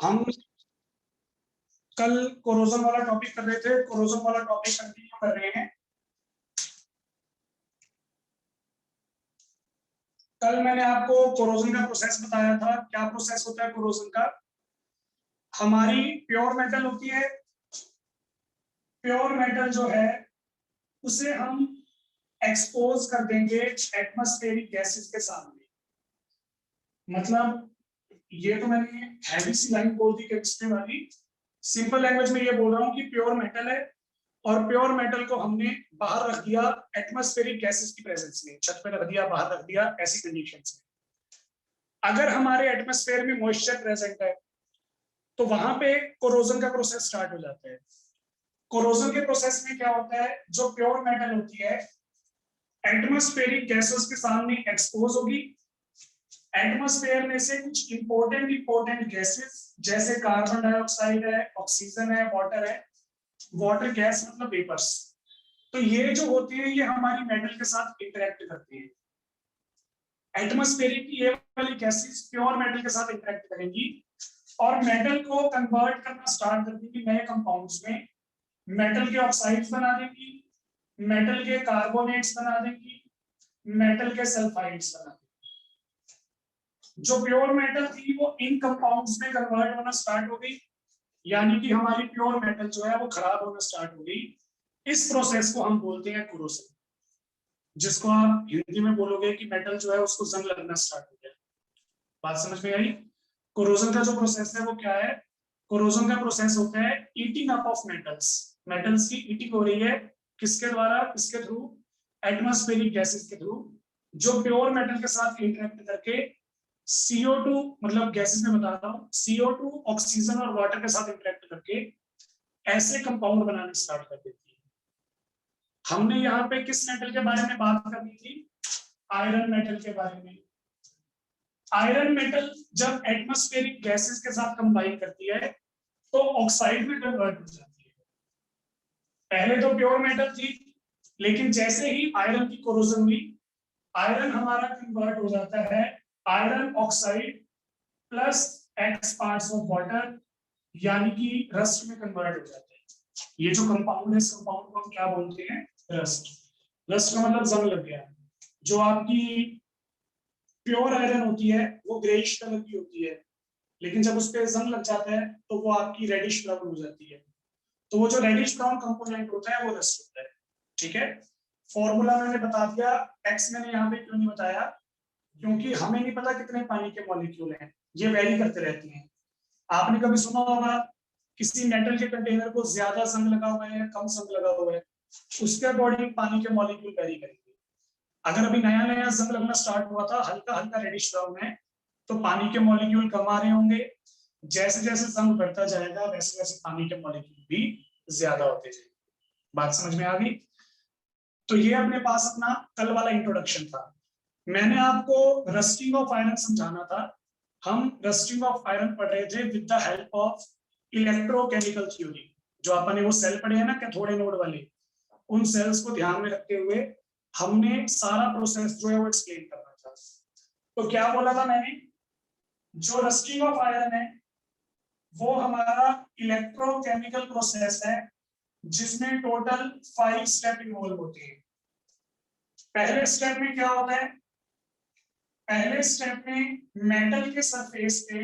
हम कल कोरोजन वाला टॉपिक कर रहे थे, कोरोजन वाला टॉपिक कंटिन्यू कर रहे हैं। कल मैंने आपको कोरोजन का प्रोसेस बताया था। क्या प्रोसेस होता है कोरोजन का? हमारी प्योर मेटल होती है, प्योर मेटल जो है उसे हम एक्सपोज कर देंगे एटमॉस्फेरिक गैसेस के सामने। मतलब ये तो मैंने हैवी सी लाइन बोल दी केमिस्ट्री वाली। सिंपल लैंग्वेज में ये बोल रहा हूँ कि प्योर मेटल है और प्योर मेटल को हमने बाहर रख दिया एटमॉस्फेरिक गैसेस की प्रेजेंस में, छत पे रख दिया, बाहर रख दिया, ऐसी कंडीशंस में। अगर हमारे एटमॉस्फेयर में मॉइस्चर प्रेजेंट है तो वहां पे कोरोजन का प्रोसेस स्टार्ट हो जाता है। कोरोजन के प्रोसेस में क्या होता है, जो प्योर मेटल होती है एटमॉस्फेरिक गैसेस के सामने एक्सपोज होगी। एटमॉस्फेयर में से कुछ इंपॉर्टेंट गैसेस जैसे कार्बन डाइऑक्साइड है, ऑक्सीजन है, वाटर है। वाटर गैस मतलब वेपर्स, तो ये जो होती है ये हमारी मेटल के साथ इंटरेक्ट करती है। एटमॉस्फेरिक की ये वाली गैसेस प्योर मेटल के साथ इंटरेक्ट करेंगी और मेटल को कन्वर्ट करना स्टार्ट कर देंगी नए कंपाउंड्स में। मेटल के ऑक्साइड्स बना देंगी, मेटल के कार्बोनेट्स बना देंगी, मेटल के सल्फाइड्स बना देंगी। जो प्योर मेटल थी वो इन कंपाउंड्स में कन्वर्ट होना स्टार्ट हो गई, यानी कि हमारी प्योर मेटल जो है वो खराब होना स्टार्ट हो गई। इस प्रोसेस को हम बोलते हैं कोरोजन, जिसको आप हिंदी में बोलोगे कि मेटल जो है उसको जंग लगना स्टार्ट हो गया। बात समझ में आई? कोरोजन का जो प्रोसेस है वो क्या है? कोरोजन का प्रोसेस होता है eating up of metals. Metals की ईटिंग हो रही है, किसके द्वारा? किसके थ्रू? एटमॉस्फेरिक गैसेस के थ्रू, जो प्योर मेटल के साथ इंटरेक्ट करके CO2, मतलब गैसेस में बता रहा हूँ, CO2 ऑक्सीजन और वाटर के साथ इंटरेक्ट करके ऐसे कंपाउंड बनाने स्टार्ट कर देती है। हमने यहाँ पे किस मेटल के बारे में बात करनी थी? आयरन मेटल के बारे में। आयरन मेटल जब एटमॉस्फेरिक गैसेस के साथ कंबाइन करती है तो ऑक्साइड में कन्वर्ट हो जाती है। पहले तो प्योर मेटल थी, लेकिन जैसे ही आयरन की कोरोजन हुई, आयरन हमारा कन्वर्ट हो जाता है iron oxide plus X parts of water, यानी कि रस्ट में कन्वर्ट हो जाता है। ये जो कंपाउंड है इस कंपाउंड को हम क्या बोलते हैं? रस्ट। रस्ट का मतलब जंग लग गया। जो आपकी प्योर आयरन होती है वो ग्रेइश कलर की होती है, लेकिन जब उस पर जंग लग जाता है तो वो आपकी रेडिश ब्राउन हो जाती है। तो वो जो रेडिश ब्राउन कंपोनेंट होता है वो रस्ट होता है। ठीक है, फॉर्मूला मैंने बता दिया। एक्स मैंने यहाँ पे क्यों नहीं बताया? क्योंकि हमें नहीं पता कितने पानी के मॉलिक्यूल हैं, ये वेरी करते रहते हैं। आपने कभी सुना होगा किसी मेटल के कंटेनर को ज्यादा जंग लगा हुआ है या कम जंग लगा हुआ है, उसके अकॉर्डिंग पानी के मॉलिक्यूल वेरी करेंगे। अगर अभी नया नया जंग लगना स्टार्ट हुआ था, हल्का हल्का रेडिश ब्राउन है, तो पानी के मॉलिक्यूल कम आ रहे होंगे। जैसे जैसे जंग बढ़ता जाएगा वैसे वैसे पानी के मॉलिक्यूल भी ज्यादा होते जाएंगे। बात समझ में आ गई? तो ये अपने पास अपना कल वाला इंट्रोडक्शन था। मैंने आपको रस्टिंग ऑफ आयरन समझाना था। हम रस्टिंग ऑफ आयरन पढ़ रहे थे with the help of electrochemical theory. जो अपन ने वो सेल पढ़े हैं ना, कैथोड एनोड वाले, उन सेल्स को ध्यान में रखते हुए हमने सारा प्रोसेस जो है वो एक्सप्लेन करना था। तो क्या बोला था मैंने? जो रस्टिंग ऑफ आयरन है वो हमारा इलेक्ट्रोकेमिकल प्रोसेस है जिसमें टोटल 5 स्टेप इन्वॉल्व होते हैं। पहले स्टेप में क्या होता है? पहले स्टेप में मेटल के सरफेस पे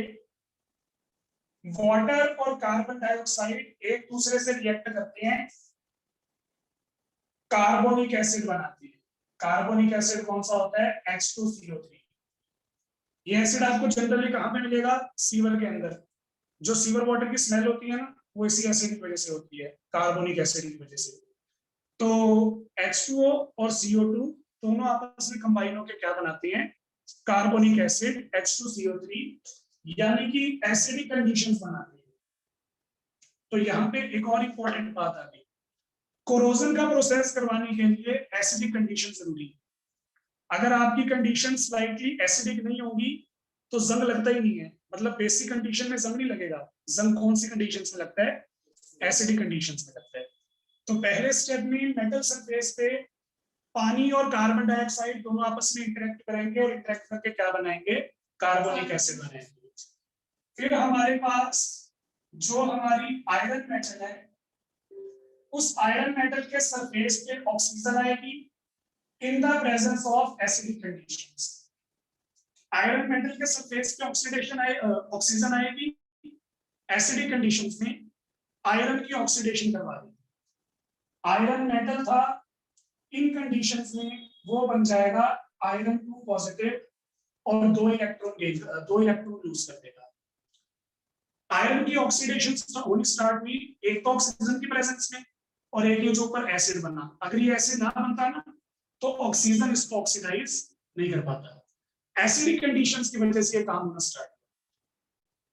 वाटर और कार्बन डाइऑक्साइड एक दूसरे से रिएक्ट करते हैं, कार्बोनिक एसिड बनाती है। कार्बोनिक एसिड कौन सा होता है? H2CO3। ये एसिड आपको जनरली कहां पे मिलेगा? सीवर के अंदर। जो सीवर वाटर की स्मेल होती है ना, वो इसी एसिड की वजह से होती है, कार्बोनिक एसिड की वजह से। तो H2O और CO2 दोनों आपस में कंबाइन होकर क्या बनाते हैं? कार्बोनिक एसिड H2CO3, यानी कि एसिडिक कंडीशंस बनाते हैं। तो यहाँ पे एक और इंपॉर्टेंट बात आ गई, कोरोजन का प्रोसेस करवाने के लिए एसिडिक कंडीशन जरूरी है। अगर आपकी कंडीशन स्लाइटली एसिडिक नहीं होगी तो जंग लगता ही नहीं है। मतलब बेसिक कंडीशन में जंग नहीं लगेगा। जंग कौन सी कंडीशंस में लगता है? एसिडिक कंडीशंस में लगता है। तो पहले स्टेप में मेटल सरफेस पे पानी और कार्बन डाइऑक्साइड दोनों आपस में इंटरेक्ट करेंगे और इंटरेक्ट करके क्या बनाएंगे? कार्बोनिक एसिड बनाएंगे। फिर हमारे पास जो हमारी आयरन मेटल है, उस आयरन मेटल के सरफेस पे ऑक्सीजन आएगी in the presence of acidic conditions. Iron metal के सरफेस पे ऑक्सीजन आएगी, एसिडिक कंडीशंस में आयरन की ऑक्सीडेशन करवा देगी। आयरन मेटल था, इन कंडीशंस में वो बन जाएगा आयरन 2 पॉजिटिव और 2 इलेक्ट्रॉन लूज कर देगा। आयरन की ऑक्सीडेशन होनी स्टार्ट हुई, एक तो ऑक्सीजन की प्रेजेंस में और एक ये जो ऊपर एसिड बना। अगर ये एसिड ना बनता ना तो ऑक्सीजन इसको ऑक्सीडाइज नहीं कर पाता। एसिडिक कंडीशंस की वजह से ये काम होना स्टार्ट हुआ।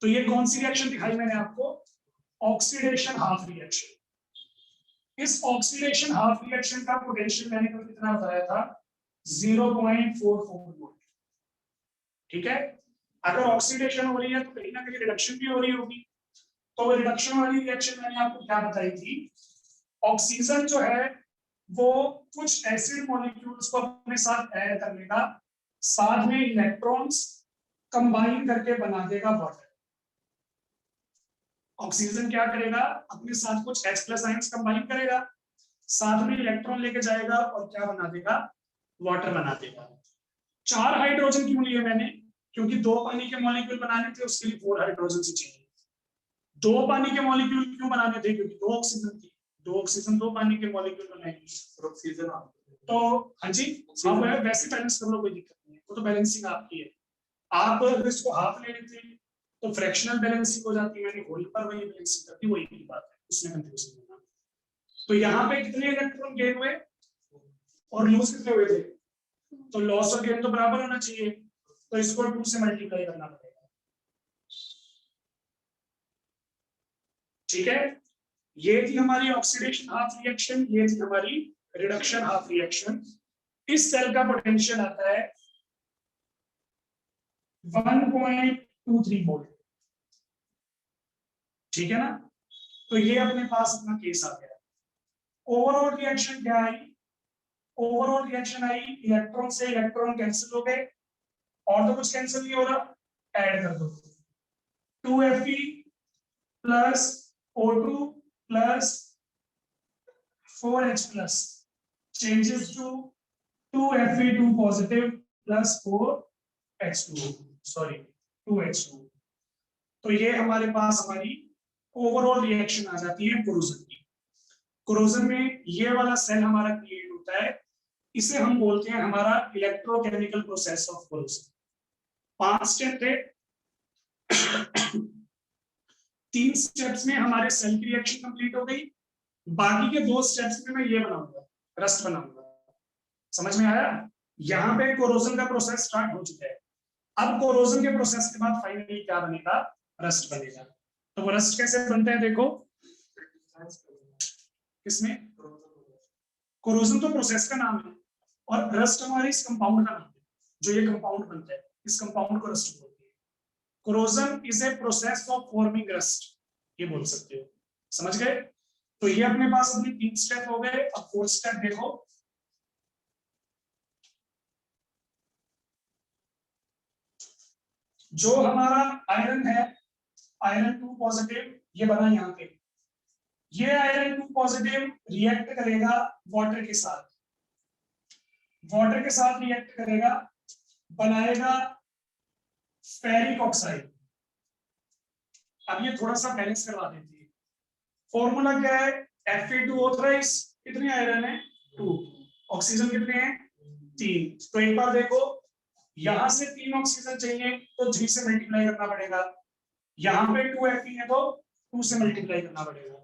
तो ये कौन सी रिएक्शन दिखाई मैंने आपको? Oxidation half reaction. इस ऑक्सीडेशन हाफ रिएक्शन का पोटेंशियल मैंने कल कितना बताया था? 0.44 वोल्ट। ठीक है, अगर ऑक्सीडेशन हो रही है तो कहीं ना कहीं रिडक्शन भी हो रही होगी। तो वो रिडक्शन वाली रिएक्शन मैंने आपको क्या बताई थी? ऑक्सीजन जो है वो कुछ एसिड मॉलिक्यूल्स को अपने साथ ऐड कर लेगा, साथ में इलेक्ट्रॉन्स कंबाइन करके बना देगा वाटर। ऑक्सीजन क्या करेगा? अपने साथ कुछ H+ आयंस कंबाइन करेगा, साथ में इलेक्ट्रॉन लेके जाएगा और क्या बना देगा? वाटर बना देगा। 4 हाइड्रोजन क्यों लिए मैंने? क्योंकि 2 पानी के मॉलिक्यूल बनाने थे, उसके लिए 4 हाइड्रोजन से चाहिए। 2 पानी के मॉलिक्यूल क्यों बनाने थे? क्योंकि 2 ऑक्सीजन थी। 2 ऑक्सीजन 2 पानी के मॉलिक्यूल बनाएंगे ऑक्सीजन। तो हाँ जी, आप वैसे बैलेंस कर लो, कोई दिक्कत नहीं है, वो तो बैलेंसिंग आपकी है। आप अगर इसको हाफ ले लेते तो फ्रैक्शनल बैलेंसिंग हो जाती है, यानी होल पर वही बैलेंसिंग करती, वही की बात है, उसमें कंफ्यूजन होना। तो यहाँ पे कितने इलेक्ट्रॉन गेन हुए और लूज कितने हुए थे? तो लॉस और गेन तो बराबर होना चाहिए, तो इसको 2 से मल्टीप्लाई करना पड़ेगा। ठीक है, ये थी हमारी ऑक्सीडेशन हाफ रिएक्शन, ये थी हमारी रिडक्शन हाफ रिएक्शन। इस सेल का पोटेंशियल आता है 1.23 वोल्ट। ठीक है ना? तो ये अपने पास अपना केस आ गया। ओवरऑल रिएक्शन क्या आई? ओवरऑल रिएक्शन आई, इलेक्ट्रॉन से इलेक्ट्रॉन कैंसिल हो गए और तो कुछ कैंसिल नहीं हो रहा, ऐड कर दो 2Fe plus O2 plus 4H+ changes to 2Fe2 positive plus 4H2, sorry 2H2। तो ये हमारे पास हमारी ओवरऑल रिएक्शन आ जाती है कोरोजन की। कोरोजन में ये वाला सेल हमारा क्रिएट होता है, इसे हम बोलते हैं हमारा electrochemical process of corrosion. 5 step थे, 3 स्टेप्स में हमारे सेल की रिएक्शन कंप्लीट हो गई, बाकी के 2 स्टेप्स में मैं ये बनाऊंगा, रस्ट बनाऊंगा। समझ में आया? यहाँ पे कोरोजन का प्रोसेस स्टार्ट हो चुका है। अब कोरोजन के प्रोसेस के बाद फाइनली क्या बनेगा? रस्ट बनेगा। तो वो रस्ट कैसे बनता है देखो, किसमें? कोरोजन तो प्रोसेस का नाम है और रस्ट हमारे इस कंपाउंड का नाम है। जो ये कंपाउंड बनता है, इस कंपाउंड को रस्ट बोलते हैं। Corrosion is a process of forming rust, ये बोल सकते हो। समझ गए? तो ये अपने पास अपने 3 स्टेप हो गए। अब 4th स्टेप देखो, जो हमारा आयरन है, आयरन 2 पॉजिटिव, ये बना यहाँ पे। ये आयरन 2 पॉजिटिव रिएक्ट करेगा वाटर के साथ, वाटर के साथ रिएक्ट करेगा, बनाएगा फेरिक ऑक्साइड। अब ये थोड़ा सा बैलेंस करवा देती है। फॉर्मूला क्या है? Fe2O3, कितने आयरन है? 2, ऑक्सीजन कितने हैं? 3। तो एक बार देखो, यहां से 3 ऑक्सीजन चाहिए तो 3 से मल्टीप्लाई करना पड़ेगा, यहाँ पे 2 Fe है तो 2 से मल्टीप्लाई करना पड़ेगा।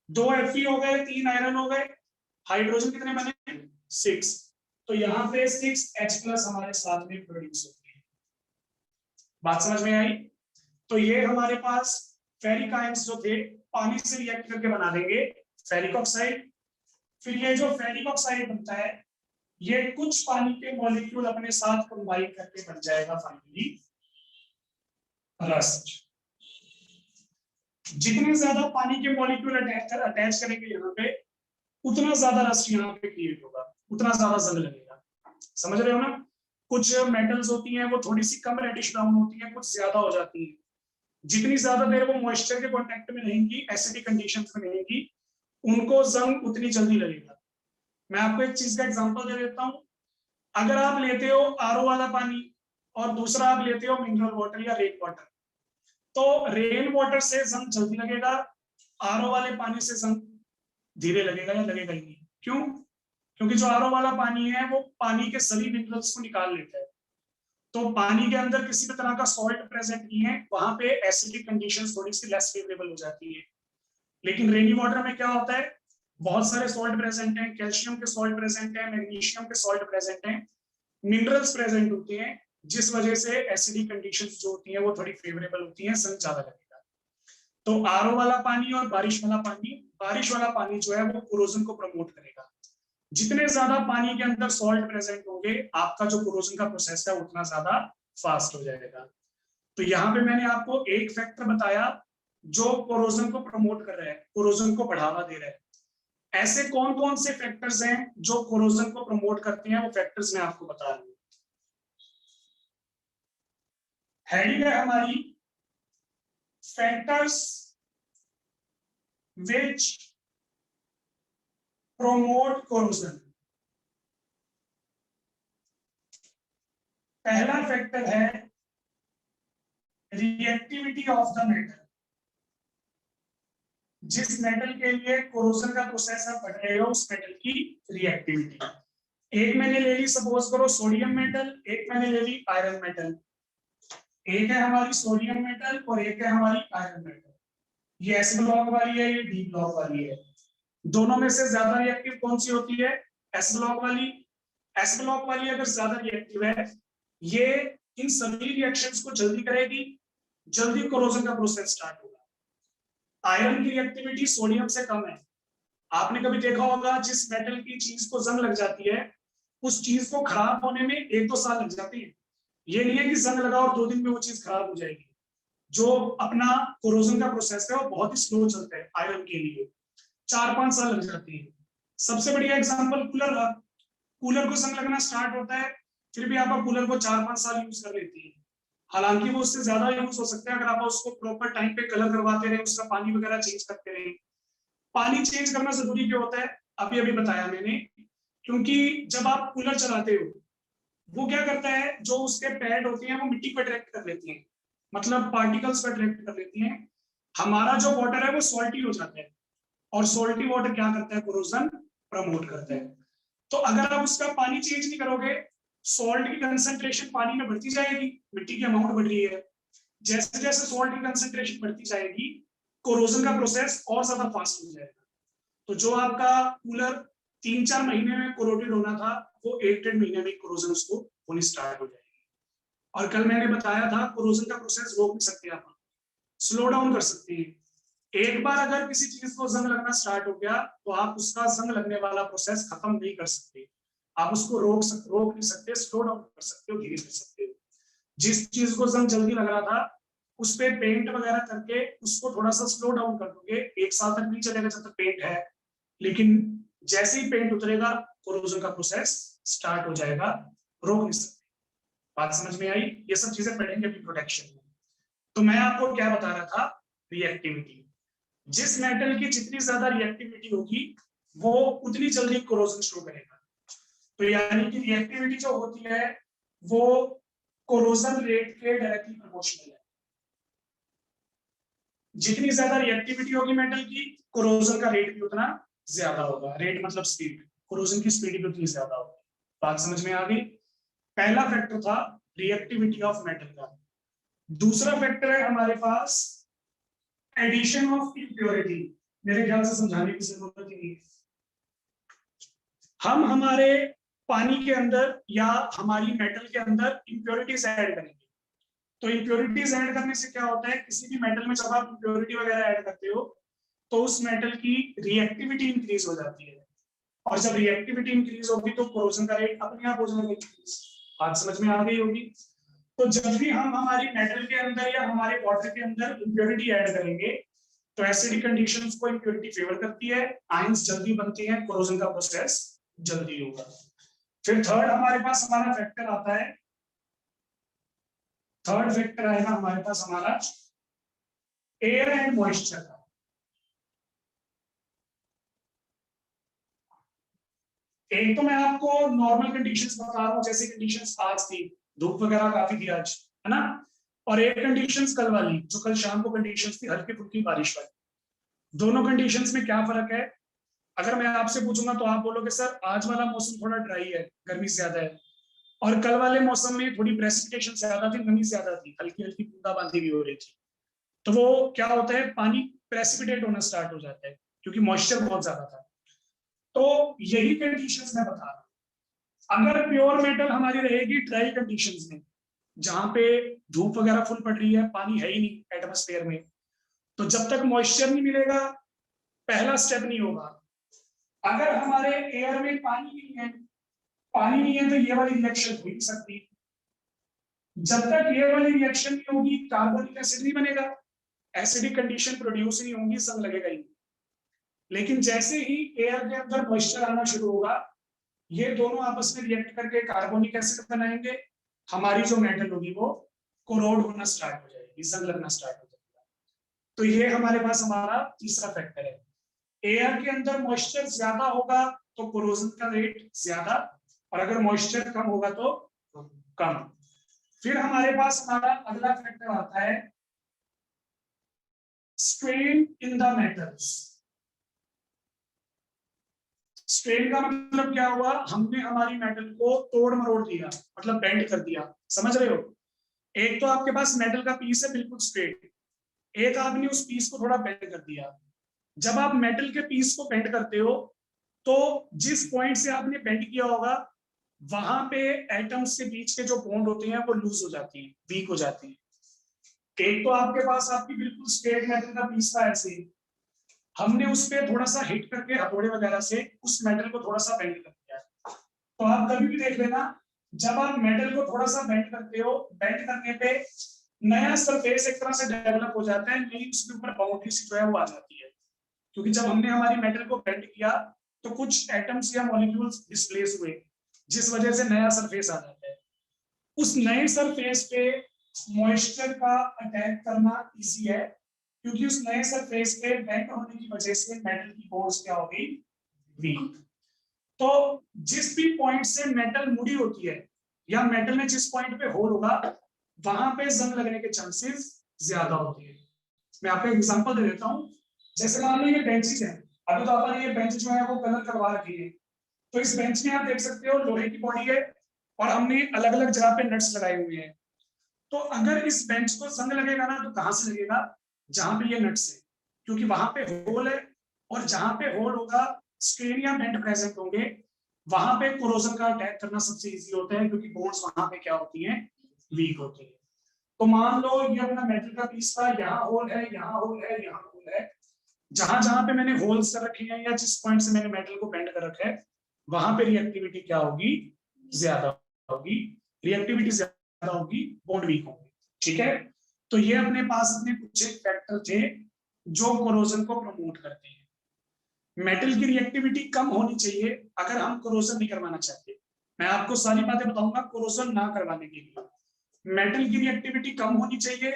2 Fe हो गए, 3 आयरन हो गए, हाइड्रोजन कितने बने? 6। तो यहाँ पे 6H+ हमारे साथ में प्रोड्यूस होती है। बात समझ में आई? तो ये हमारे पास फेरिक आयंस जो थे पानी से रिएक्ट करके बना देंगे फेरिक ऑक्साइड। फिर ये जो फेरिक ऑक्साइड बनता है, ये कुछ पानी के मॉलिक्यूल अपने साथ कंबाइन करके बन जाएगा फाइनली रस्ट। जितने ज्यादा पानी के मॉलिक्यूल अटैच करेंगे यहाँ पे, उतना ज्यादा रस्ट यहाँ पे क्रिएट होगा, उतना ज्यादा जंग लगेगा। समझ रहे हो ना? कुछ मेटल्स होती हैं वो थोड़ी सी कम रेडिश ब्राउन होती हैं, कुछ ज्यादा हो जाती हैं। जितनी ज्यादा देर वो मॉइस्चर के कांटेक्ट में रहेंगी, एसिडिक कंडीशंस में रहेंगी, उनको जंग उतनी जल्दी लगेगा। मैं आपको एक चीज का एग्जांपल दे देता हूं। अगर आप लेते हो आरओ वाला पानी और दूसरा आप लेते हो मिनरल वाटर या रेन वाटर, तो रेन वाटर से जंग जल्दी लगेगा, आरओ वाले पानी से जंग धीरे लगेगा या लगेगा ही नहीं। क्यों? क्योंकि जो आरओ वाला पानी है वो पानी के सभी मिनरल्स को निकाल लेता है, तो पानी के अंदर किसी भी तरह का सॉल्ट प्रेजेंट नहीं है, वहां पे एसिडिक कंडीशंस थोड़ी सी लेस फेवरेबल हो जाती है। लेकिन रेनी वाटर में क्या होता है, बहुत सारे सॉल्ट प्रेजेंट हैं, कैल्शियम के सॉल्ट प्रेजेंट हैं, मैग्नीशियम के सॉल्ट प्रेजेंट हैं, मिनरल्स प्रेजेंट होते हैं, जिस वजह से एसिडिक कंडीशंस जो होती हैं वो थोड़ी फेवरेबल होती हैं, जंग ज्यादा लगेगा। तो आरओ वाला पानी और बारिश वाला पानी जो है वो कोरोजन को प्रमोट करेगा। जितने ज्यादा पानी के अंदर सॉल्ट प्रेजेंट होंगे, आपका जो कोरोजन का प्रोसेस है उतना ज्यादा फास्ट हो जाएगा। तो यहाँ पे मैंने आपको एक फैक्टर बताया जो कोरोजन को प्रमोट कर रहा है, कोरोजन को बढ़ावा दे रहा है। ऐसे कौन कौन से फैक्टर्स हैं जो कोरोजन को प्रमोट करते हैं, वो फैक्टर्स मैं आपको बता रहा हूं। हेडिंग है हमारी फैक्टर्स विच प्रोमोट कोरोजन। पहला फैक्टर है रिएक्टिविटी ऑफ द मेटल। जिस मेटल के लिए कोरोजन का प्रोसेस आप पढ़ रहे हो, उस मेटल की रिएक्टिविटी। एक मैंने ले ली, सपोज करो सोडियम मेटल, एक मैंने ले ली आयरन मेटल। एक है हमारी सोडियम मेटल और एक है हमारी आयरन मेटल। ये एस ब्लॉक वाली है, ये डी ब्लॉक वाली है। दोनों में से ज्यादा रिएक्टिव कौन सी होती है? एस ब्लॉक वाली। एस ब्लॉक वाली अगर ज्यादा रिएक्टिव है, ये इन सभी रिएक्शंस को जल्दी करेगी, जल्दी कोरोजन का प्रोसेस स्टार्ट होगा। आयरन की रिएक्टिविटी सोडियम से कम है। आपने कभी देखा होगा, जिस मेटल की चीज को जंग लग जाती है, उस चीज को खराब होने में 1-2 साल लग जाती है। ये नहीं है कि जंग लगा और 2 दिन में वो चीज खराब हो जाएगी। जो अपना कोरोजन का प्रोसेस है वो बहुत ही स्लो चलता है। आयरन के लिए 4-5 साल लग जाती है। सबसे बढ़िया एग्जांपल कूलर का। कूलर को जंग लगना स्टार्ट होता है, फिर भी आप कूलर को 4-5 साल यूज कर लेती है। हालांकि वो उससे ज्यादा यूज हो सकता है अगर आप उसको प्रॉपर टाइम पे कलर करवाते रहे, उसका पानी वगैरह चेंज करते रहे। पानी चेंज करना जरूरी क्यों होता है? अभी अभी बताया मैंने। क्योंकि जब आप कूलर चलाते हो, वो क्या करता है, जो उसके पैड होते हैं वो मिट्टी को अट्रैक्ट कर लेती हैं, मतलब पार्टिकल्स को अट्रैक्ट कर लेती हैं। हमारा जो वाटर है वो सॉल्टी हो जाता है, और सॉल्टी वाटर क्या करता है? कोरोजन प्रमोट करता है। तो अगर आप उसका पानी चेंज नहीं करोगे, सॉल्ट की कंसंट्रेशन पानी में बढ़ती जाएगी, मिट्टी की अमाउंट बढ़ रही है। जैसे जैसे सॉल्ट की कंसंट्रेशन बढ़ती जाएगी, कोरोजन का प्रोसेस और ज्यादा फास्ट हो जाएगा। तो जो आपका कूलर 3-4 महीने में कोरोडेड होना था, वो 1-1.5 महीने में कोरोजन उसको होनी स्टार्ट हो जाएगी। और कल मैंने बताया था, कोरोजन का प्रोसेस रोक नहीं सकते, आप स्लो डाउन कर सकते हैं। एक बार अगर किसी चीज को जंग लगना स्टार्ट हो गया, तो आप उसका जंग लगने वाला प्रोसेस खत्म नहीं कर सकते। आप उसको रोक नहीं सकते, स्लो डाउन कर सकते हो, धीरे कर सकते हो। जिस चीज को जंग जल्दी लग रहा था, उस पे पेंट वगैरह करके उसको थोड़ा सा स्लो डाउन कर दोगे, 1 साल तक नहीं चलेगा जब तक पेंट है। लेकिन जैसे ही पेंट उतरेगा, कोरोजन का प्रोसेस स्टार्ट हो जाएगा, रोक नहीं सकते। बात समझ में आई? ये सब चीजें पढ़ेंगे अभी प्रोटेक्शन में। तो मैं आपको क्या बता रहा था? रिएक्टिविटी। जिस मेटल की जितनी ज्यादा रिएक्टिविटी होगी, वो उतनी जल्दी कोरोजन शो करेगा। तो यानी कि रिएक्टिविटी जो होती है वो कोरोजन रेट के डायरेक्टली प्रोपोर्शनल है। जितनी ज्यादा रिएक्टिविटी होगी मेटल की, कोरोजन का रेट भी उतना ज्यादा होगा। रेट मतलब स्पीड, कोरोजन की स्पीड भी उतनी ज्यादा होगी। बात समझ में आ गई? पहला फैक्टर था रिएक्टिविटी ऑफ मेटल का। दूसरा फैक्टर है हमारे पास एडिशन ऑफ इम्प्योरिटी। मेरे ख्याल से समझाने की जरूरत ही नहीं है। हम हमारे पानी के अंदर या हमारी मेटल के अंदर इम्प्योरिटीज ऐड करेंगे। तो इम्प्योरिटीज ऐड करने से क्या होता है, किसी भी मेटल में जब आप इम्प्योरिटी वगैरह ऐड करते हो, तो उस मेटल की रिएक्टिविटी इंक्रीज हो जाती है। और जब रिएक्टिविटी इंक्रीज होगी तो कोरोजन का रेट अपने आप हो जाएगा इंक्रीज। बात समझ में आ गई होगी? तो जब भी हम हमारी मेटल के अंदर या हमारे वाटर के अंदर इम्प्योरिटी ऐड करेंगे, तो एसिडिक कंडीशंस को इम्प्योरिटी फेवर करती है, आयंस जल्दी बनती हैं, कोरोजन का प्रोसेस जल्दी होगा। फिर थर्ड हमारे पास हमारा फैक्टर आता है, थर्ड फैक्टर आएगा हमारे पास हमारा एयर एंड मॉइस्चर का। एक तो मैं आपको नॉर्मल कंडीशंस बता रहा हूं, जैसे कंडीशंस आज थी, धूप वगैरह काफी थी आज, है ना, और एक कंडीशंस कल वाली, जो कल शाम को कंडीशंस थी हल्की फुल्की बारिश वाली। दोनों कंडीशंस में क्या फर्क है? अगर मैं आपसे पूछूंगा तो आप बोलोगे सर आज वाला मौसम थोड़ा ड्राई है, गर्मी ज्यादा है, और कल वाले मौसम में थोड़ी प्रेसिपिटेशन ज्यादा थी, नमी ज्यादा थी, हल्की हल्की बूंदाबांदी भी हो रही थी। तो वो क्या होता है, पानी प्रेसिपिटेट होना स्टार्ट हो जाता है क्योंकि मॉइस्चर बहुत ज्यादा था। तो यही कंडीशंस मैं बता रहा हूं। अगर प्योर मेटल हमारी रहेगी ड्राई कंडीशंस में, जहां पे धूप वगैरह फुल पड़ रही है, पानी है ही नहीं एटमॉस्फेयर में, तो जब तक मॉइस्चर नहीं मिलेगा पहला स्टेप नहीं होगा। अगर हमारे एयर में पानी नहीं है, पानी नहीं है तो ये वाली रिएक्शन हो नहीं सकती। जब तक ये वाली रिएक्शन नहीं होगी कार्बोनिक एसिड नहीं बनेगा, एसिडिक कंडीशन प्रोड्यूस नहीं होंगी, संग लगेगा ही। लेकिन जैसे ही एयर के अंदर मॉइस्चर आना शुरू होगा, ये दोनों आपस में रिएक्ट करके कार्बोनिक एसिड बनाएंगे, हमारी जो मेटल होगी वो कोरोड होना स्टार्ट हो जाएगी, जंग लगना स्टार्ट हो जाएगा। तो ये हमारे पास हमारा तीसरा फैक्टर है। एयर के अंदर मॉइस्चर ज्यादा होगा तो कोरोजन का रेट ज्यादा, और अगर मॉइस्चर कम होगा तो कम। फिर हमारे पास हमारा अगला फैक्टर आता है strain in the metals. Strain का मतलब क्या हुआ, हमने हमारी मेटल को तोड़ मरोड़ दिया, मतलब बेंड कर दिया, समझ रहे हो। एक तो आपके पास मेटल का पीस है बिल्कुल स्ट्रेट, एक आपने उस पीस को थोड़ा बेंड कर दिया। जब आप मेटल के पीस को बेंड करते हो तो जिस पॉइंट से आपने बेंड किया होगा वहां पे एटम्स के बीच के जो बॉन्ड होते हैं वो लूज हो जाती हैं, वीक हो जाती हैं। एक तो आपके पास आपकी बिल्कुल स्ट्रेट मेटल का पीस था ऐसे, हमने उस पर थोड़ा सा हिट करके हथौड़े वगैरह से उस मेटल को थोड़ा सा बेंड कर दिया। तो आप कभी भी देख लेना, जब आप मेटल को थोड़ा सा बेंड करते हो, बेंड करने पे नया सरफेस एक तरह से डेवलप हो जाता है, नई उसके ऊपर बाउंड्री सी जो है वो आ जाती है। क्योंकि जब हमने हमारी मेटल को बेंड किया तो कुछ एटम्स या मॉलिक्यूल्स डिस्प्लेस हुए, जिस वजह से नया सरफेस आ जाता है। उस नए सरफेस पे मॉइस्चर का अटैक करना इजी है, क्योंकि उस नए सरफेस पे बेंड होने की वजह से मेटल की बॉन्ड्स क्या होगी, वीक। तो जिस भी पॉइंट से मेटल मुड़ी होती है या मेटल में जिस पॉइंट पे होल होगा वहां पे जंग लगने के चांसेस ज्यादा होते हैं। मैं आपको एग्जांपल दे देता हूं, जैसे मान लो ये बेंचेस हैं, अभी तो अपन ये बेंच जो है वो कलर करवा रखी है, तो इस बेंच में आप देख सकते हो लोहे की बॉडी है और हमने अलग अलग जगह पे नट्स लगाए हुए हैं। तो अगर इस बेंच को जंग लगेगा ना तो कहां से लगेगा, जहां पे ये नट्स है, क्योंकि वहां पे होल है, और जहां पे होल होगा स्ट्रेन या बेंड प्रेजेंट होंगे, वहां पे कोरोजन का अटैक करना सबसे इजी होता है, क्योंकि बोन्स वहां पे क्या होती हैं, वीक होती है। तो मान लो ये अपना मेटल का पीस था, यहाँ होल है, यहाँ होल है, यहाँ होल है, जहां जहां पे मैंने होल्स कर रखे हैं या जिस पॉइंट से मैंने मेटल को बेंड कर रखा है वहां पे रिएक्टिविटी क्या होगी, ज्यादा होगी, रिएक्टिविटी ज्यादा होगी, बॉन्ड वीक होंगे। ठीक है, तो ये अपने पास अपने कुछ एक फैक्टर थे जो कोरोजन को प्रमोट करते हैं। मेटल की रिएक्टिविटी कम होनी चाहिए अगर हम कोरोजन नहीं करवाना चाहते। मैं आपको सारी बातें बताऊंगा कोरोजन ना करवाने के लिए। मेटल की रिएक्टिविटी कम होनी चाहिए,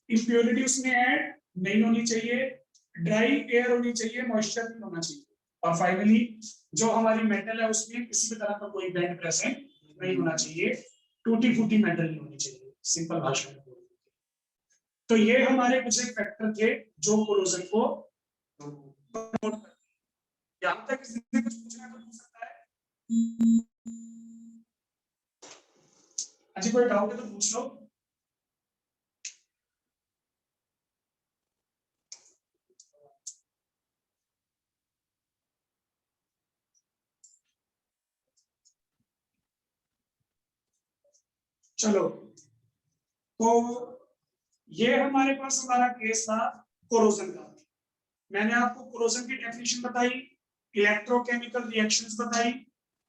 इंप्योरिटी उसमें ऐड नहीं होनी चाहिए, ड्राई एयर होनी चाहिए, मॉइस्चर नहीं होना चाहिए, और फाइनली जो हमारी मेटल है उसमें किसी भी तरह का कोई बेंड प्रेजेंट नहीं होना चाहिए, टूटी फूटी मेटल नहीं होनी चाहिए, सिंपल भाषा में। तो ये हमारे कुछ एक फैक्टर थे जो कोरोजन को प्रमोट करते हैं। यहां तक किसी ने कुछ पूछना तो पूछ सकता है। अच्छा कोई डाउट है तो पूछ लो। चलो, तो ये हमारे पास हमारा केस था कोरोजन का। मैंने आपको कोरोजन की डेफिनेशन बताई, इलेक्ट्रोकेमिकल रिएक्शंस बताई,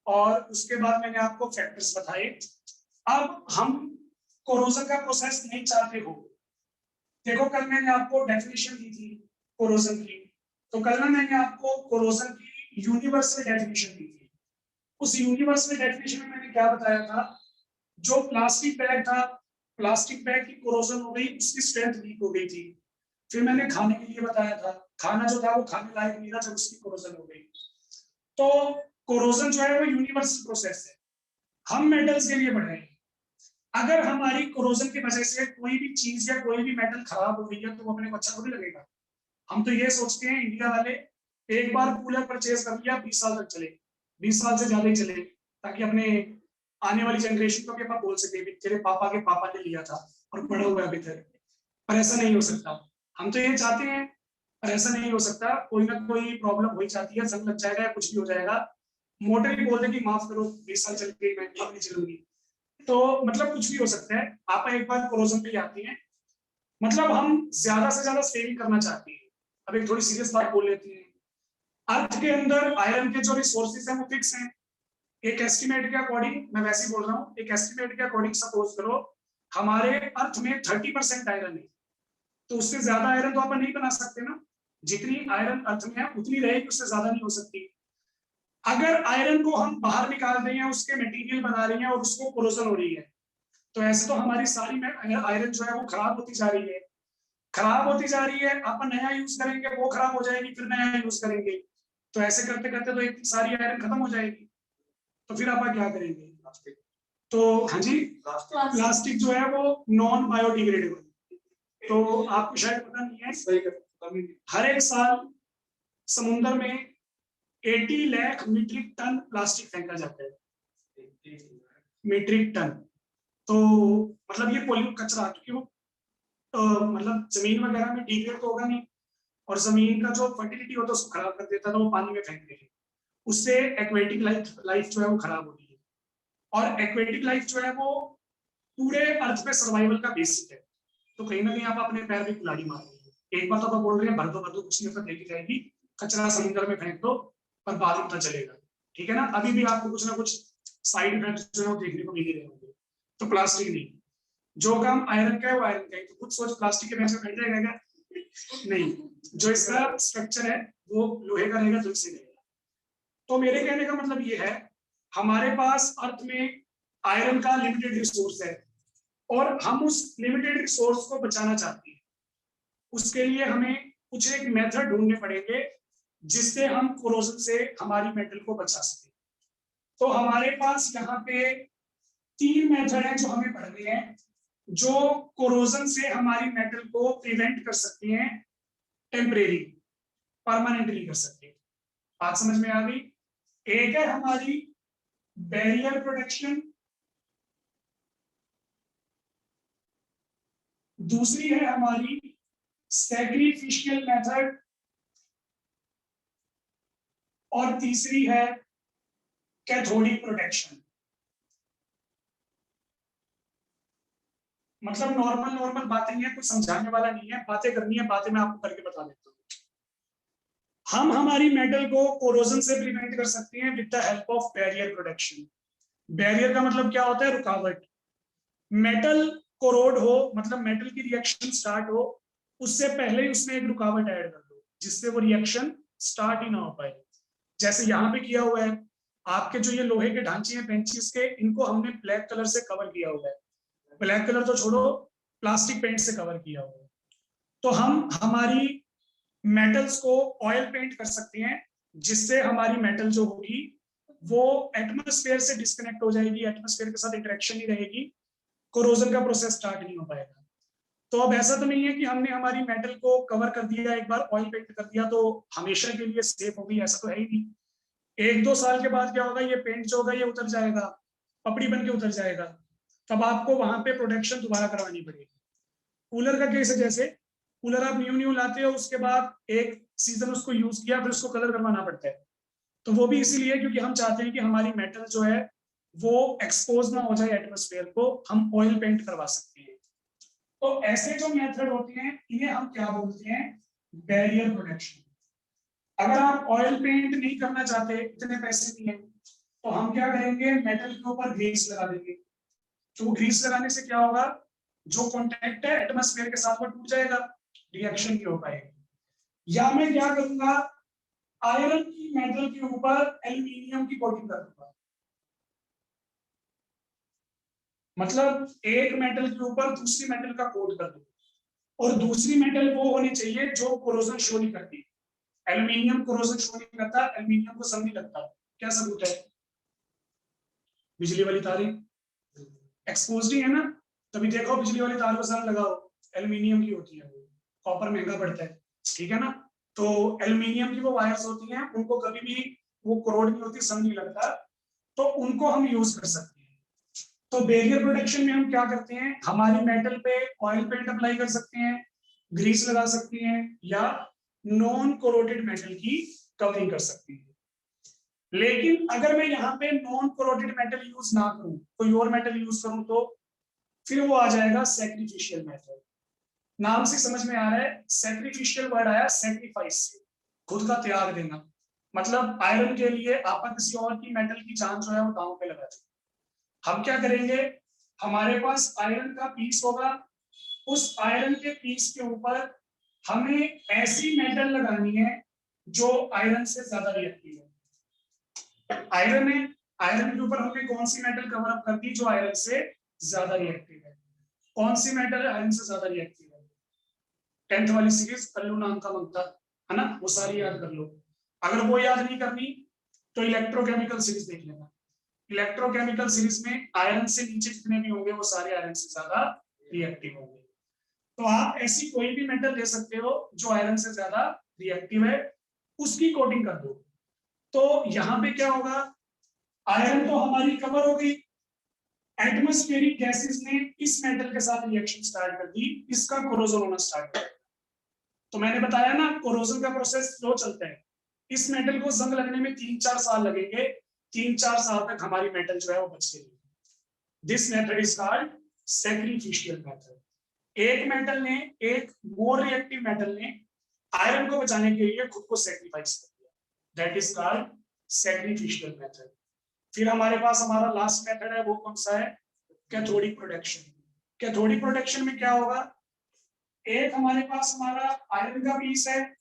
और उसके बाद मैंने आपको फैक्टर्स बताए। अब हम कोरोजन का प्रोसेस नहीं चाहते हो, देखो कल मैंने आपको डेफिनेशन दी थी कोरोजन की, तो कल ना मैंने आपको कोरोजन की यूनिवर्सल डेफिनेशन दी थी। उस यूनिवर्सल डेफिनेशन में मैंने क्या बताया था, जो प्लास्टिक बैग था, प्लास्टिक बैग की कोरोजन हो गई, उसकी स्ट्रेंथ वीक हो गई थी। फिर मैंने खाने के लिए बताया था, खाना जो था वो खाने लायक नहीं था जब उसकी कोरोजन हो गई। तो कोरोजन जो है वो यूनिवर्सल प्रोसेस है, हम मेटल्स के लिए पढ़ रहे हैं। अगर हमारी कोरोजन की वजह से कोई भी चीज या कोई भी मेटल खराब हो गई है तो वो अपने को अच्छा थोड़ी लगेगा। हम तो ये सोचते हैं इंडिया वाले, एक बार कूलर परचेज कर लिया 20 साल तक चले, 20 साल से ज्यादा ही चले, ताकि अपने आने वाली जनरेशन को भी अपन बोल सके तेरे पापा के पापा ने लिया था और पड़ा हुआ है अभी तक। पर ऐसा नहीं हो सकता। हम तो ये चाहते हैं, पर ऐसा नहीं हो सकता। कोई ना कोई प्रॉब्लम हो ही जाती है, जंग लग जाएगा या कुछ भी हो जाएगा, मोटर ही बोल दे कि माफ करो 20 साल चल गई, मैं अब नहीं चलूंगी। तो मतलब कुछ भी हो सकता है। आप एक बार कोरोजन पे आती हैं, मतलब हम ज्यादा से ज्यादा सेविंग करना चाहते हैं। अब एक थोड़ी सीरियस बात बोल लेती हैं। अर्थ के अंदर आयरन के जो रिसोर्सेज हैं वो फिक्स हैं। एक एस्टिमेट के अकॉर्डिंग, मैं वैसे ही बोल रहा हूँ, एक एस्टिमेट के अकॉर्डिंग सपोज करो हमारे अर्थ में 30% आयरन है, तो उससे ज्यादा आयरन तो अपन नहीं बना सकते ना। जितनी आयरन अर्थ में है उतनी रहेगी, उससे ज्यादा नहीं हो सकती। अगर आयरन को हम बाहर निकाल रहे हैं, उसके मटेरियल बना रही हैं और उसको कोरोजन हो रही है, तो ऐसे तो हमारी सारी आयरन जो है वो खराब होती जा रही है, खराब होती जा रही है। अपन नया यूज करेंगे, वो खराब हो जाएगी, फिर नया यूज करेंगे, तो ऐसे करते करते तो इतनी सारी आयरन खत्म हो जाएगी। तो फिर अपन क्या करेंगे? प्लास्टिक। तो हाँ जी, प्लास्टिक जो है वो नॉन बायोडिग्रेडेबल, तो आपको शायद पता नहीं है, हर एक साल समुद्र में 80 लाख मीट्रिक टन प्लास्टिक फेंका जाता है, मीट्रिक टन। तो मतलब ये पॉल्यूट कचरा, क्योंकि वो मतलब जमीन वगैरह में डिग्रेड तो होगा नहीं, और जमीन का जो फर्टिलिटी होता है उसको खराब कर देता है, तो वो पानी में फेंक देते हैं। उससे एक्वेटिक लाइफ जो है वो खराब होती है। और एक्वेटिक लाइफ जो है वो पूरे अर्थ पे सर्वाइवल का बेसिक है। तो कहीं ना कहीं आप अपने पैर में कुल्हाड़ी मार रहे हैं। एक बार तो आप बोल रहे हैं भर दो कुछ नहीं, देखी जाएगी, कचरा समुद्र में फेंक दो, पर बाद में पता चलेगा। ठीक है ना, अभी भी आपको कुछ ना कुछ साइड इफेक्ट जो है वो देखने को मिल ही रहे होंगे। तो प्लास्टिक नहीं, जो काम आयरन का है वो आयरन का है। तो खुद सोच, प्लास्टिक के बैग में बैठ जाएगा क्या? नहीं, जो इसका स्ट्रक्चर है वो लोहे का रहेगा, तो इससे रहेगा। तो मेरे कहने का मतलब ये है, हमारे पास अर्थ में आयरन का लिमिटेड रिसोर्स है, और हम उस लिमिटेड रिसोर्स को बचाना चाहते हैं। उसके लिए हमें कुछ एक मेथड ढूंढने पड़ेंगे जिससे हम कोरोजन से हमारी मेटल को बचा सके। तो हमारे पास यहाँ पे 3 मेथड है जो हमें पढ़ने हैं, जो कोरोजन से हमारी मेटल को प्रिवेंट कर सकते हैं, टेम्परेरी, परमानेंटली कर सकते हैं। बात समझ में आ गई? एक है हमारी बैरियर प्रोटेक्शन, दूसरी है हमारी सैक्रिफिशियल मेथड, और तीसरी है कैथोडिक प्रोटेक्शन। मतलब नॉर्मल नॉर्मल बातें हैं, कुछ समझाने वाला नहीं है, बातें करनी है, बातें मैं आपको करके बता देता हूँ। हम हमारी मेटल को कोरोजन से प्रिवेंट कर सकते हैं with the help of barrier protection. Barrier का मतलब क्या होता है? रुकावट। मेटल कोरोड हो, मतलब मेटल की रिएक्शन स्टार्ट हो, उससे पहले ही उसमें एक रुकावट ऐड कर दो जिससे वो रिएक्शन स्टार्ट ही ना हो पाए। जैसे यहाँ पे किया हुआ है, आपके जो ये लोहे के ढांचे हैं बेंचेस के, इनको हमने ब्लैक कलर से कवर किया हुआ है। ब्लैक कलर तो छोड़ो, प्लास्टिक पेंट से कवर किया हुआ है। तो हम हमारी मेटल्स को ऑयल पेंट कर सकते हैं, जिससे हमारी मेटल जो होगी वो एटमॉस्फेयर से डिस्कनेक्ट हो जाएगी, एटमॉस्फेयर के साथ इंटरेक्शन ही रहेगी, कोरोजन का प्रोसेस स्टार्ट नहीं हो पाएगा। तो अब ऐसा तो नहीं है कि हमने हमारी मेटल को कवर कर दिया, एक बार ऑयल पेंट कर दिया तो हमेशा के लिए सेफ हो गई, ऐसा तो है ही नहीं। 1-2 साल के बाद क्या होगा, ये पेंट जो होगा ये उतर जाएगा, पपड़ी बन के उतर जाएगा, तब आपको वहां पे प्रोटेक्शन दोबारा करवानी पड़ेगी। कूलर का केस है, जैसे कूलर आप न्यू न्यू लाते हो, उसके बाद एक सीजन उसको यूज किया, फिर उसको कलर करवाना पड़ता है। तो वो भी इसीलिए क्योंकि हम चाहते हैं कि हमारी मेटल जो है वो एक्सपोज ना हो जाए एटमोस्फेयर को, हम ऑयल पेंट करवा सकते हैं। तो ऐसे जो मेथड होते हैं इन्हें हम क्या बोलते हैं? Barrier protection. अगर आप ऑयल पेंट नहीं करना चाहते, इतने पैसे नहीं है, तो हम क्या करेंगे? मेटल के ऊपर ग्रीस लगा देंगे। तो ग्रीस लगाने से क्या होगा, जो कॉन्टेक्ट है एटमॉस्फेयर के साथ वो टूट जाएगा, रिएक्शन नहीं हो पाएगी। या मैं क्या करूंगा, आयरन की मेटल के ऊपर एल्यूमिनियम की कोटिंग कर दूंगा। मतलब एक मेटल के ऊपर दूसरी मेटल का कोट कर दूंगा। और दूसरी मेटल वो होनी चाहिए जो कोरोजन शो नहीं करती। एल्यूमिनियम कोरोजन शो नहीं करता, एल्यूमिनियम को सम नहीं लगता। क्या सबूत है? बिजली वाली तारें एक्सपोज्ड ही है ना, तभी देखो बिजली वाली तार को सन लगाओ, एल्यूमिनियम की होती है, कॉपर महंगा पड़ता है, ठीक है ना। तो एल्यूमिनियम की वो वायर्स होती हैं, उनको कभी भी वो करोड़ नहीं होती, सन नहीं लगता, तो उनको हम यूज कर सकते हैं। तो बैरियर प्रोटेक्शन में हम क्या करते हैं, हमारी मेटल पे ऑयल पेंट अप्लाई कर सकते हैं, ग्रीस लगा सकते हैं, या नॉन कोरोटेड मेटल की कवरिंग कर सकते हैं। लेकिन अगर मैं यहाँ पे नॉन कोरोटेड मेटल यूज ना करूं, कोई और मेटल यूज करूं, तो फिर वो आ जाएगा सैक्रिफिशियल मेथड। नाम से समझ में आ रहा है, सैक्रिफिशियल वर्ड आया सैक्रिफाइस से, खुद का त्याग देना। मतलब आयरन के लिए आप किसी और की मेटल की जान जो है वो दांव पे लगा दें। हम क्या करेंगे, हमारे पास आयरन का पीस होगा, उस आयरन के पीस के ऊपर हमें ऐसी मेटल लगानी है जो आयरन से ज्यादा रिएक्टिव है। आयरन है, आयरन के ऊपर हमने कौन सी मेटल कवर अप कर दी जो आयरन से ज्यादा रिएक्टिव है? कौन सी मेटल आयरन से ज्यादा रिएक्टिव है? 10th वाली सीरीज कल्लू नाम का मंगता है ना, वो सारी याद कर लो। अगर वो याद नहीं करनी तो इलेक्ट्रोकेमिकल सीरीज देख लेना। इलेक्ट्रोकेमिकल सीरीज में आयरन से नीचे जितने भी होंगे वो सारे आयरन से ज्यादा रिएक्टिव होंगे। तो आप ऐसी कोई भी मेटल ले सकते हो जो आयरन से ज्यादा रिएक्टिव है, उसकी कोटिंग कर दो। तो यहाँ पे क्या होगा, आयरन तो हमारी कवर हो गई, एटमॉस्फेरिक गैसेस ने इस मेटल के साथ रिएक्शन स्टार्ट कर दी, इसका कोरोजन होना स्टार्ट कर। तो मैंने बताया ना, कोरोजन का प्रोसेस स्लो चलता है, इस मेटल को जंग लगने में 3-4 साल लगेंगे, 3-4 साल तक हमारी मेटल जो है वो बच गई। This method is called sacrificial method. एक मेटल ने, एक मोर रिएक्टिव मेटल ने आयरन को बचाने के लिए खुद को सैक्रिफाइस कर दिया, that is called sacrificial method. फिर हमारे पास हमारा लास्ट मेथड है, वो कौन सा है? Cathodic protection. कैथोडिक प्रोटेक्शन में क्या होगा, एक हमारे पास हमारा आयरन का पीस है,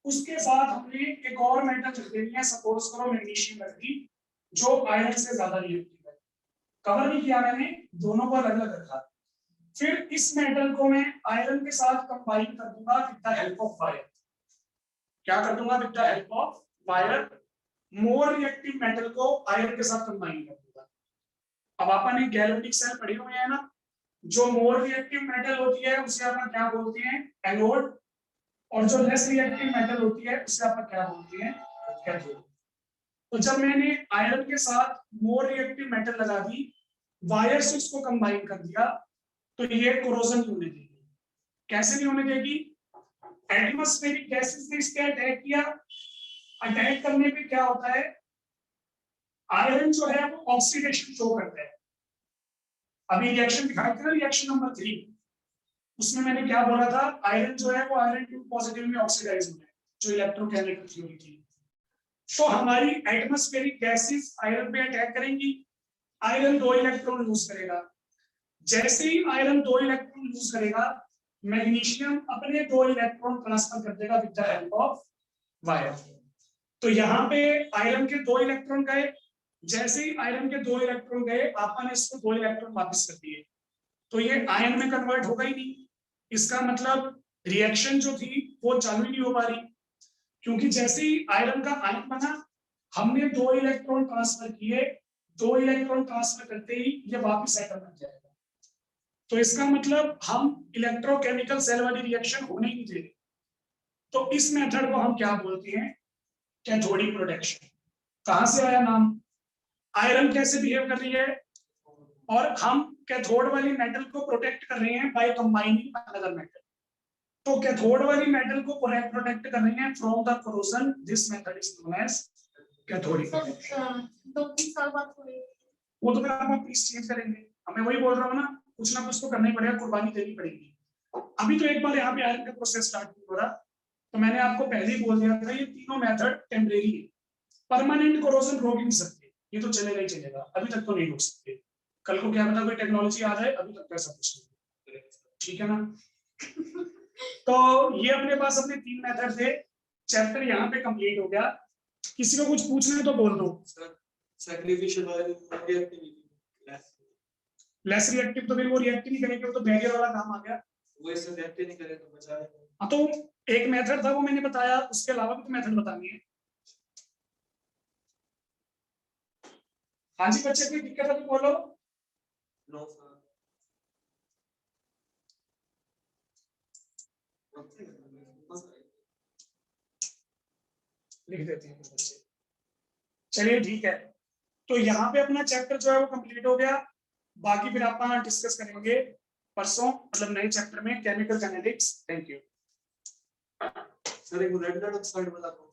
उसके साथ हमने एक और मेटल रख देनी है, सपोज करो मैग्नीशियम रख दी, जो आयरन से ज्यादा रिएक्टिव है। कवर नहीं किया मैंने, दोनों को अलग अलग रखा। फिर इस मेटल को मैं आयरन के साथ कंबाइन कर दूंगा with the help of wire. क्या कर दूंगा? With the help of wire, more reactive metal को आयरन के साथ कंबाइन कर दूंगा। अब अपन गैल्वेनिक सेल पढ़े हुए हैं ना, जो मोर रिएक्टिव मेटल होती है उसे अपन क्या बोलते हैं? एनोड। और जो लेस रिएक्टिव मेटल होती है उसे अपन क्या बोलते हैं? कैथोड। तो जब मैंने आयरन के साथ मोर रिएक्टिव मेटल लगा दी, वायर से उसको कंबाइन कर दिया, तो ये कोरोजन नहीं होने देगी। कैसे नहीं होने देगी? एटमॉस्फेरिक गैसेस ने इसके अटैक किया, अटैक करने पे क्या होता है, आयरन जो है वो ऑक्सीडेशन शो करता है। अभी रिएक्शन दिखाई थी ना, रिएक्शन नंबर 3, उसमें मैंने क्या बोला था, आयरन जो है वो आयरन 2 पॉजिटिव में ऑक्सीडाइज हो है, जो इलेक्ट्रोकेमिकल थ्योरी थी। तो हमारी एटमॉस्फेरिक गैसेस आयरन पे अटैक करेंगी, आयरन 2 इलेक्ट्रॉन लूज करेगा। जैसे ही आयरन 2 इलेक्ट्रॉन लूज करेगा, मैग्नीशियम अपने 2 इलेक्ट्रॉन ट्रांसफर कर देगा with the help of wire. तो यहाँ पे आयरन के 2 इलेक्ट्रॉन गए, जैसे ही आयरन के 2 इलेक्ट्रॉन गए, आपने इसको 2 इलेक्ट्रॉन वापस कर दिए, तो ये आयन में कन्वर्ट होगा ही नहीं। इसका मतलब रिएक्शन जो थी वो चालू ही नहीं हो पा रही, क्योंकि जैसे ही आयरन का आयन बना, हमने 2 इलेक्ट्रॉन ट्रांसफर किए, 2 इलेक्ट्रॉन ट्रांसफर करते ही ये वापस एटम बन जाएगा। तो इसका मतलब हम इलेक्ट्रोकेमिकल सेल वाली रिएक्शन होने ही नहीं दे रहे। तो इस मेथड को हम क्या बोलते हैं? Cathodic protection. कहां से आया नाम? आयरन कैसे बिहेव कर रही है, और हम कैथोड वाली मेटल को प्रोटेक्ट कर रहे हैं बाय कंबाइनिंग अनदर मेटल। तो कैथोड वाली मेटल को प्रोटेक्ट कर रहे हैं from the corrosion. This method is known as cathodic protection. 2-3 साल बाद हुई, वो तो फिर हम पीस चेंज करेंगे, हमें वही बोल रहा हूँ ना, कुछ ना कुछ तो करना ही पड़ेगा, कुर्बानी देनी पड़ेगी। अभी तो एक बार यहाँ पे आयरन का प्रोसेस स्टार्ट नहीं हो रहा, तो मैंने आपको पहले ही बोल दिया था ये तीनों मेथड टेम्परेरी है, परमानेंट कोरोजन रोक ही नहीं सकते, ये तो चलेगा ही चलेगा, अभी तक तो नहीं रोक सकते। कल को क्या पता कोई टेक्नोलॉजी आ जाए, अभी तक ऐसा कुछ नहीं, ठीक है ना। तो ये अपने पास अपने 3 मेथड थे, चैप्टर यहाँ पे कंप्लीट हो गया। किसी को कुछ पूछना है तो बोल दो। सैक्रिफिशियल वाले लेस रिएक्टिव तो फिर वो रिएक्ट नहीं करेंगे, वो तो बैरियर वाला काम आ गया। वो ऐसे देखते नहीं करे तो बचा लेंगे। हाँ तो एक मेथड था वो मैंने बताया, उसके अलावा भी तो मेथड बतानी है। हाँ जी बच्चे, कोई दिक्कत है तो बोलो। No sir. लिख देते हैं बच्चे। चलिए ठीक है, तो यहाँ पे अपना चैप्टर जो है वो कंप्लीट हो गया। बाकी फिर आप डिस्कस करेंगे परसों, मतलब नए चैप्टर में, chemical genetics. Thank you. Sir एक रेड डॉट साइड बता दो।